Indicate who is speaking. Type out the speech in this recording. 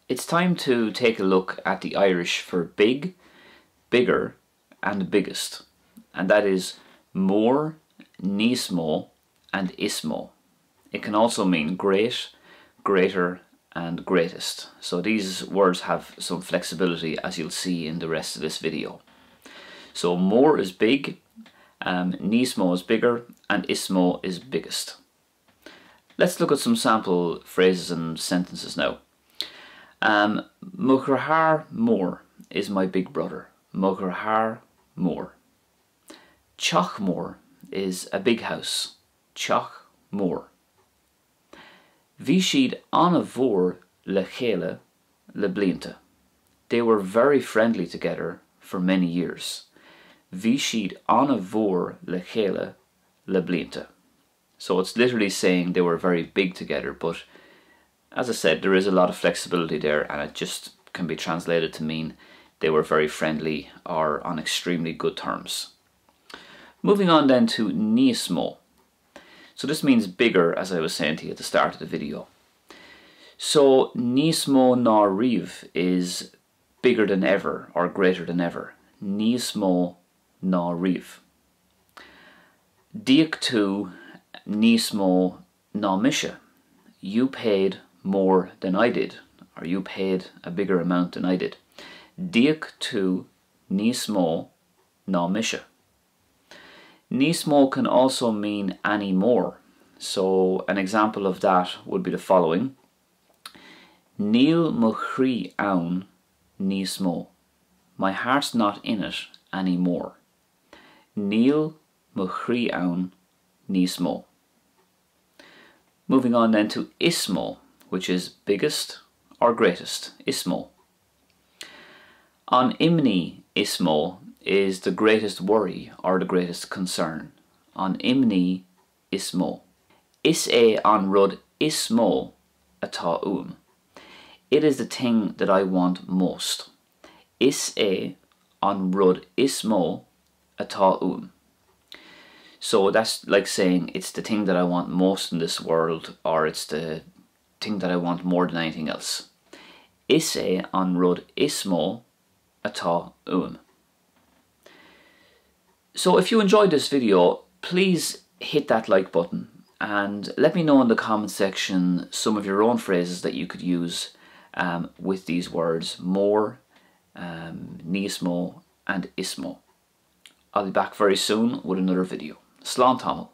Speaker 1: It's time to take a look at the Irish for big, bigger and biggest, and that is mór, níos mó and is mó. It can also mean great, greater and greatest. So these words have some flexibility, as you'll see in the rest of this video. So mór is big, níos mó is bigger and is mó is biggest. Let's look at some sample phrases and sentences now. Mo gur thar mór is my big brother. Mo gur thar mór. Teach mór is a big house. Teach mór. Bhí siad anna bhór le chéile le blianta. They were very friendly together for many years. Bhí siad anna bhór le chéile le blianta. So it's literally saying they were very big together, but as I said, there is a lot of flexibility there, and it just can be translated to mean they were very friendly or on extremely good terms. Moving on then to níos mó. So this means bigger, as I was saying to you at the start of the video. So níos mó ná riamh is bigger than ever or greater than ever. Níos mó ná riamh. Díoc tú níos mó ná mise. You paid more than I did, or you paid a bigger amount than I did. Díoc tú níos mó ná mise. Níos mó can also mean any more. So an example of that would be the following. Níl mo chrí ann níos mó. My heart's not in it anymore. Níl mo chrí ann níos mó. Moving on then to is mó, which is biggest or greatest. Is mó. An imní is mó is the greatest worry or the greatest concern. An imní is mó. Is é an rud is mó atá It is the thing that I want most. Is é an rud is mó atá So that's like saying it's the thing that I want most in this world, or it's the thing that I want more than anything else. Is é an rud is mó atá So if you enjoyed this video, please hit that like button and let me know in the comment section some of your own phrases that you could use with these words mór, níos mó and is mó. I'll be back very soon with another video. Slán tamil.